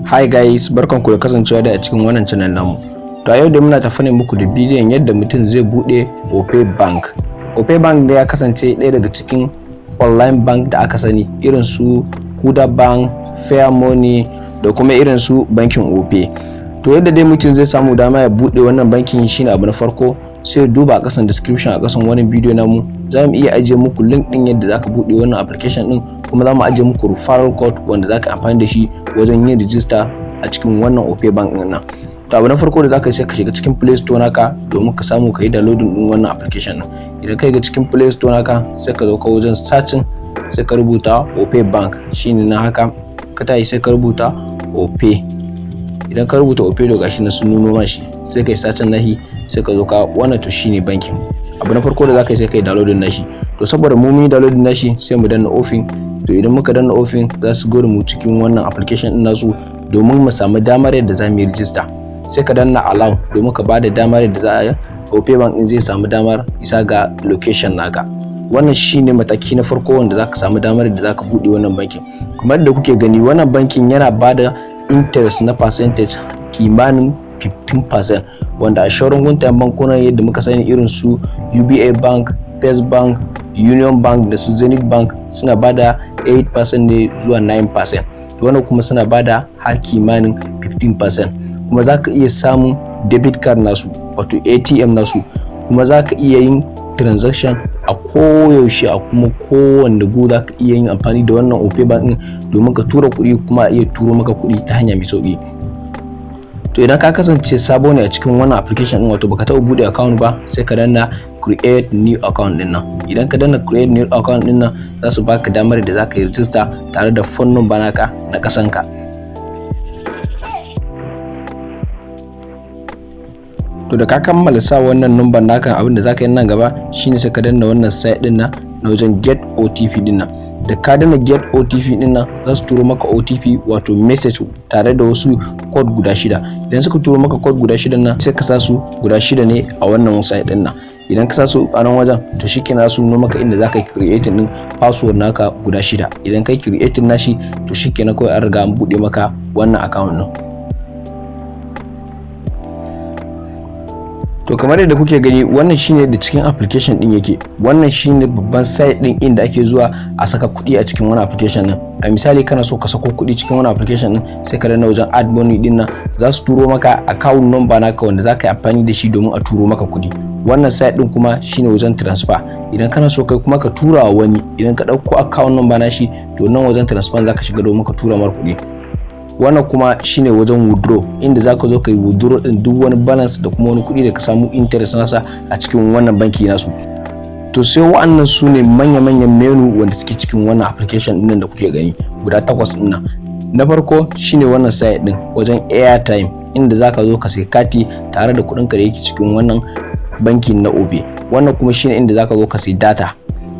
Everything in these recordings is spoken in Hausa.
Hi guys, barkanku da kasancewa da a cikin wannan channel namu. To a yau da muna tafi ne muku da bidiyon yadda mutum zai bude OPay BANK. OPay BANK da ya kasance ɗaya daga cikin online bank da aka sani, irin su KUDA BANK, Fair Money da kuma irin su bankin OPay. To yadda dai mutum zai samu dama ya bude wannan bankin shine abu na farko, sai duba a kasan description a kasan wannan bidiyo namu. Za mu iya ajiye muku link din yadda zaka bude wannan application din, kuma za mu ajiye muku referral code wanda zaka amfani da shi wajen yin register a cikin wannan OPay BANK din nan. To abu na farko da zaka yi sai ka shiga cikin Play Store naka domin ka samu ka yi downloading din wannan application din. Idan ka shiga cikin Play Store naka sai ka zo ka wajen searching, sai ka rubuta OPay BANK, shine na haka ka tayi sai ka rubuta OPay. Idan ka rubuta OPay to gashi na sun nuno mashi, sai kai searching nashi, sai ka zo ka wannan to shine bankin. Abu na farko da zaka yi sai kai downloading nashi. To saboda mu mun yi downloading nashi sai mu danna open. To idan muka danna open za su go da mu cikin wannan application din nasu domin mu samu damar yadda za mu yi register. Sai ka danna allow domin ka bada damar yadda za a yi OPay BANK din zai samu damar isa ga location naka. Wannan shine mataki na farko wanda zaka samu damar yadda zaka bude wannan bankin. Kuma yadda kuke gani wannan bankin yana bada interest na percentage kimanin 15%, wanda a shauran guntayen bankunan yadda muka sani irin su UBA BANK, First Bank, Union Bank da su Zenith Bank suna bada 8% ne zuwa 9%. Wannan kuma suna bada har kimanin 15%. Kuma zaka iya samun debit card nasu wato ATM nasu, kuma zaka iya yin transaction a koyaushe a kuma kowanne go zaka iya yin amfani da wannan OPay BANK din domin ka tura kuɗi kuma a iya turo maka kuɗi ta hanya mai sauki. To idan ka kasance sabo ne a cikin wannan application din, wato baka taɓa bude account ba, sai ka danna create new account din nan. Idan ka danna create new account din nan za su baka damar da zaka yi register tare da phone number naka na kasanka. To da ka kammala sa wannan number naka, abin da zaka yi nan gaba shine sai ka danna wannan site din nan na wajen get OTP din nan. Da ka danna get OTP din nan za su turo maka OTP wato message tare da wasu code guda 6. Idan suka turo maka code guda 6 nan sai ka sa su guda 6 ne a wannan site din nan. Idan ka sa su a nan wajen to shikenan su nuna maka inda zaka create din password naka guda 6. Idan kai create nashi to shikenan kawai an riga an bude maka wannan account din. To kamar yadda kuke gani wannan shine da cikin application din yake. Wannan shine babban site din inda ake zuwa a saka kuɗi a cikin wannan application din. A misali kana so ka sako kuɗi cikin wannan application din, sai ka danna wajen add money din nan, za su turo maka account number naka wanda zaka yi amfani da shi domin a turo maka kuɗi. Wannan site din kuma shine wajen transfer. Idan kana so kai kuma ka tura wa wani, idan ka dauko account number nashi to nan wajen transfer zaka shiga domin ka tura mar kuɗi. Wannan kuma shine wajen withdraw, inda zaka zo kai withdraw din duk wani balance da kuma wani kuɗi da ka samu interest nasa a cikin wannan banki nasu. To sai wa'annan su ne manya-manyan menu wanda suke cikin wannan application din da kuke gani guda 8 din nan. Na farko shine wannan site din wajen airtime, inda zaka zo ka sai kati tare da kuɗin ka da yake cikin wannan bankin na OPay. Wannan kuma shine inda zaka zo ka sai data.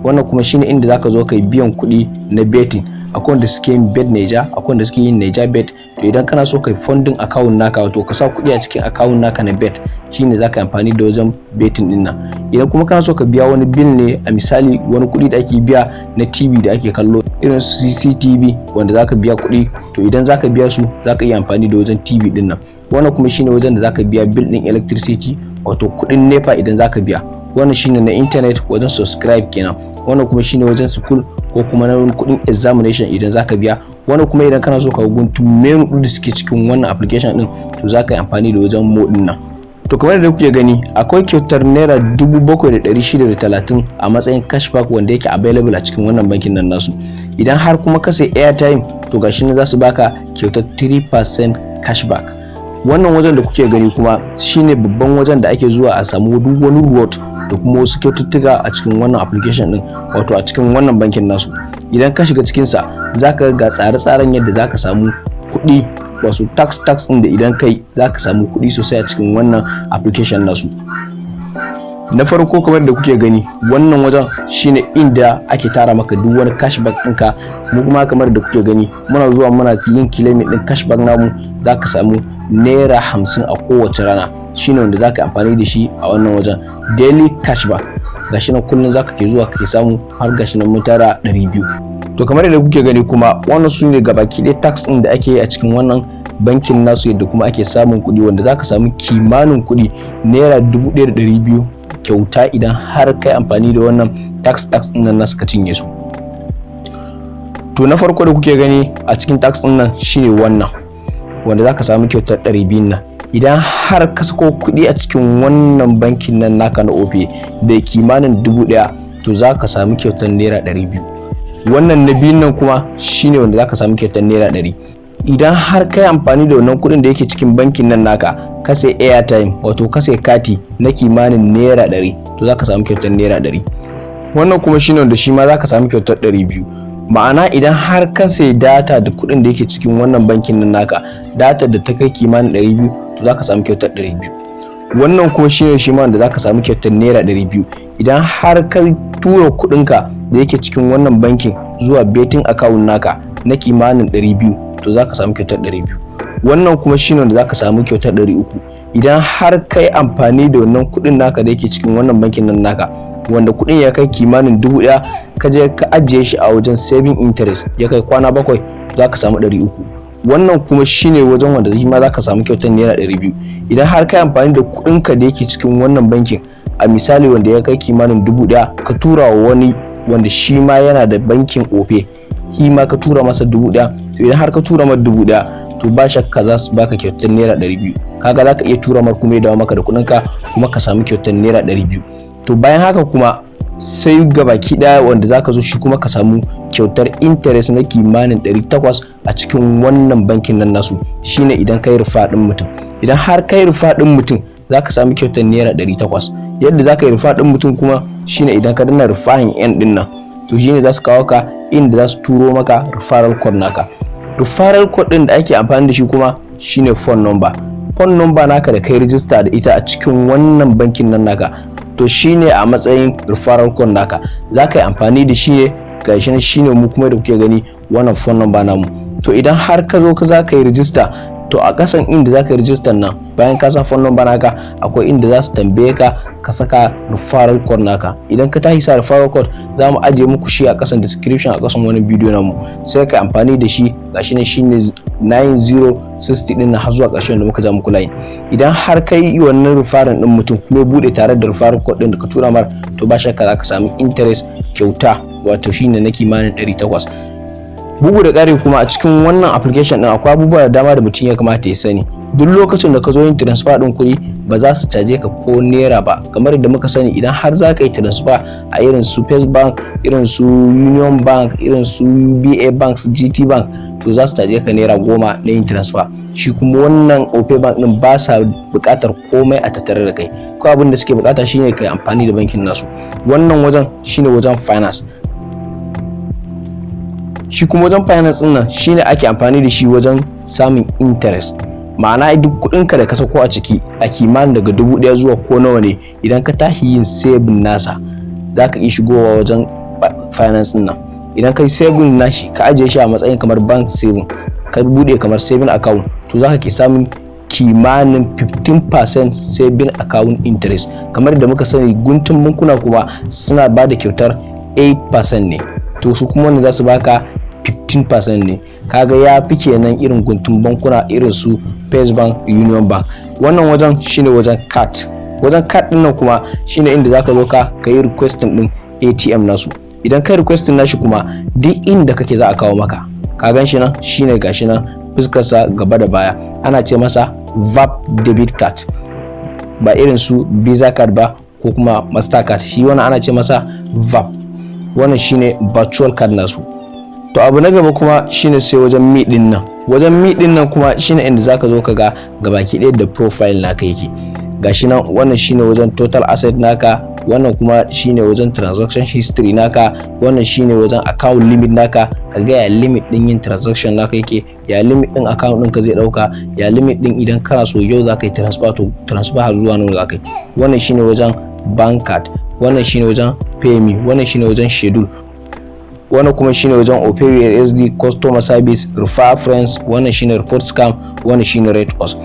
Wannan kuma shine inda zaka zo kai biyan kuɗi na betting. Akwai wanda suke yin bet Niger, akwai wanda suke yin Niger bet. To idan kana so kai funding account naka, wato ka sa kuɗi a cikin account naka na bet, shine zaka amfani da wajen betting din nan. Idan kuma kana so ka biya wani bill ne, a misali wani kuɗi da ake biya na TV da ake kallo irin su CCTV wanda zaka biya kuɗi, to idan zaka biya su zaka iya amfani da wajen TV din nan. Wannan kuma shine wajen da zaka biya bill din electricity wato kuɗin NEPA idan zaka biya. Wannan shine na internet wajen subscribe kenan. Wannan kuma shine wajen school ko kuma na kudin examination idan zaka biya. Wannan kuma idan kana so ka guntun menu din da suke cikin wannan application din to zaka yi amfani da wajen mo din nan. To kamar yadda kuke gani akwai kyautar naira 7630 a matsayin cashback wanda yake available a cikin wannan bankin nan nasu. Idan har kuma ka sai airtime to gashi ne za su baka kyautar 3% cashback. Wannan wajen da kuke gani kuma shine babban wajen da ake zuwa a samu duk wani reward da kuma wasu kyaututtuka a cikin wannan application din, wato a cikin wannan bankin nasu. Idan ka shiga cikin sa zaka ga tsare-tsaren yadda zaka samu kuɗi, wasu tax din da idan kai zaka samu kuɗi sosai a cikin wannan application nasu. Na farko kamar da kuke gani wannan wajen shine inda ake tara maka duk wani cashback ɗinka. Mu kuma kamar da kuke gani muna zuwa muna yin claim din cashback namu, zaka samu naira 50 a kowace rana, shine wanda zaka amfani da shi a wannan wajen daily cashback. Gashi nan kullun zaka ke zuwa kake samu har gashi nan mun tara 200. To kamar yadda kuke gani kuma wannan su ne gabaki ɗaya tax ɗin da ake yi a cikin wannan bankin nasu yadda kuma ake samun kuɗi, wanda zaka samu kimanin kuɗi naira 1200 kyauta idan har kai amfani da wannan tax ɗin nan nasu ka cinye su. To na farko da kuke gani a cikin tax ɗin nan shine wannan wanda zaka samu kyautar 200 nan. Idan har ka sako kuɗi a cikin wannan bankin nan naka na OPay da kimanin 1000, to zaka samu kyautar naira 200. Wannan na biyun nan kuma shine wanda zaka samu kyautar naira 100. Idan har kai amfani da wannan kuɗin da yake cikin bankin nan naka ka sai airtime, wato ka sai kati na kimanin naira 100, to zaka samu kyautar naira 100. Wannan kuma shine wanda shi ma zaka samu kyautar 200. Ma'ana idan har ka sai data da kuɗin da yake cikin wannan bankin nan naka, data da ta kai kimanin 200, to zaka samu kyautar 200. Wannan kuma shine shi ma wanda zaka samu kyautar naira 200 idan har ka tura kuɗinka da yake cikin wannan bankin zuwa betting account naka na kimanin 200, to zaka samu kyautar 200. Wannan kuma shine wanda zaka samu kyautar 300 idan har kai amfani da wannan kuɗin naka da yake cikin wannan bankin nan naka, wanda kuɗin ya kai kimanin 1000, ka je ka ajiye shi a wajen saving interest ya kai kwana 7, zaka samu 300. Wannan kuma shine wajen wanda shi ma zaka samu kyautar naira 200 idan har kai amfani da kuɗinka da yake cikin wannan bankin, a misali wanda ya kai kimanin 1000, ka tura wa wani wanda shi ma yana da bankin OPay, shi ma ka tura masa 1000, to idan har ka tura masa 1000, to ba shakka za su baka kyautar naira 200. kaga zaka iya tura mar kuma ya dawo maka da kuɗinka kuma ka samu kyautar naira 200. To bayan haka kuma sai gabaki daya wanda zaka zo shi kuma ka samu kyautar interest na kimanin 800 a cikin wannan bankin nan nasu, shine idan kai rufa din mutum. Idan har kai rufa din mutum zaka samu kyautar naira 800. Yadda zaka yi rufa din mutum kuma shine idan ka danna rufahin yan din nan, to shine za su kawo ka inda za su turo maka referral code naka. Referral code din da ake amfani da shi kuma shine phone number naka da kai register da ita a cikin wannan bankin nan naka, to shine a matsayin referral code naka zaka yi amfani da shi ne. Gashi shine mu kuma da kuke gani wannan phone number namu. To idan har ka zo ka zaka yi register, to a kasan inda zaka yi register nan, bayan ka sa phone number naka akwai inda za su tambaye ka ka saka referral code naka. Idan ka tashi sa referral code, za mu ajiye muku shi a kasan description a kasan wani bidiyo namu, sai ka amfani da shi. Gashi ne shine 9060 din har zuwa ƙarshen da muka ja muku layi. Idan har kai yi wannan referral din mutum kuma bude tare da referral code din da ka tura mar, to ba shakka zaka samu interest kyauta, wato shine na kimanin 800. Bugu da ƙari kuma a cikin wannan application din akwai abubuwa da dama da mutum ya kamata ya sani. Duk lokacin da ka zo yin transfer din kuɗi, ba za su caje ka ko naira ba. Kamar yadda muka sani, idan har za ka yi transfer a irin su First Bank, irin su Union Bank, irin su UBA Bank, GT Bank, to za su caje ka naira 10 na yin transfer. Shi kuma wannan OPay Bank din ba sa buƙatar komai a tattare da kai. Ko abin da suke buƙata shine kai amfani da bankin nasu. Wannan wajen shine wajen finance. Shi kuma wajen finance din nan shine ake amfani da shi wajen samun interest. Ma'ana duk kuɗinka da ka sako a ciki a kimanin daga 1000 zuwa ko nawa ne, idan ka tashi yin saving nasa, zaka iya shigowa wajen finance din nan. Idan kai saving nashi ka ajiye shi a matsayin kamar bank saving, ka bude kamar saving account, to zaka ke samun kimanin 15% saving account interest. Kamar da muka sani, guntun bankuna kuma suna bada kyautar 8% ne, to su kuma wanda za su baka 15% ne. Kaga ya fi kenan irin guntun bankuna irin su First Bank, Union Bank. Wannan wajen shine wajen card. Wajen card din nan kuma shine inda zaka zo ka yi requesting din ATM nasu. Idan kai requesting nashi kuma duk inda kake za a kawo maka. Ka gan shi nan shine gashi nan fuskar sa gaba da baya. Ana ce masa VAP debit card, ba irin su Visa card ba ko kuma Mastercard. Shi wannan ana ce masa VAP. Wannan shine virtual card nasu. To abu na gaba kuma shine sai wajen mi din nan. Wajen mi din nan kuma shine inda zaka zo ka ga gabaki ɗaya da profile naka yake. Gashi nan wannan shine wajen total asset naka, wannan kuma shine wajen transaction history naka, wannan shine wajen account limit naka. Ka ga ya limit din yin transaction naka yake, ya limit din account ɗinka zai dauka, ya limit din idan kana so yau zaka yi transfer to transfer har zuwa nawa zaka yi. Wannan shine wajen bank card, wannan shine wajen pay me, wannan shine wajen schedule, wannan kuma shine wajen OPay USD customer service, refer friends, wannan shine report scam, wannan shine rate us.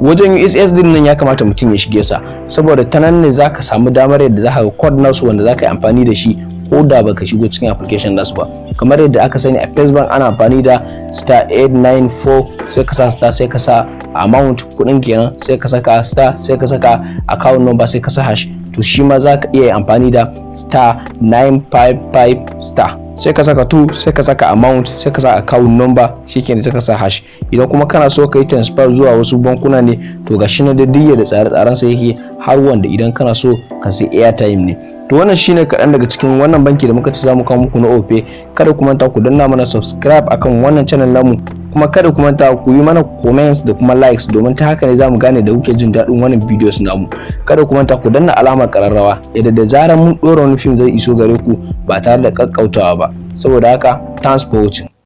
Wajen USSD nan ya kamata mutum ya shige sa, saboda ta nan ne zaka samu damar yadda zaka ga code nasu wanda zaka yi amfani da shi ko da baka shigo cikin application nasu ba. Kamar yadda aka sani a First Bank ana amfani da star 894 sai ka sa star sai ka sa amount kudin kenan sai ka saka star sai ka saka account number sai ka sa hash. To shi ma za ka iya amfani da star 955 star sai ka saka 2 sai ka saka amount sai ka sa account number shikenan sai ka sa hash. Idan kuma kana so ka yi transfer zuwa wasu bankuna ne to gashi na da diyya da tsare-tsaren sa yake har wanda idan kana so ka sai airtime ne. To wannan shine kaɗan daga cikin wannan banki da muka ci za mu kawo muku na OPay. Kada ku manta ku danna mana subscribe akan wannan channel namu, kuma kada ku manta ku yi mana comments da kuma likes domin ta haka ne za mu gane da kuke jin daɗin wannan videos namu. Kada ku manta ku danna alamar ƙararrawa yadda da zarar mun ɗora wani film zai iso gare ku ba tare da ƙaƙƙautawa ba. Saboda haka thanks for watching.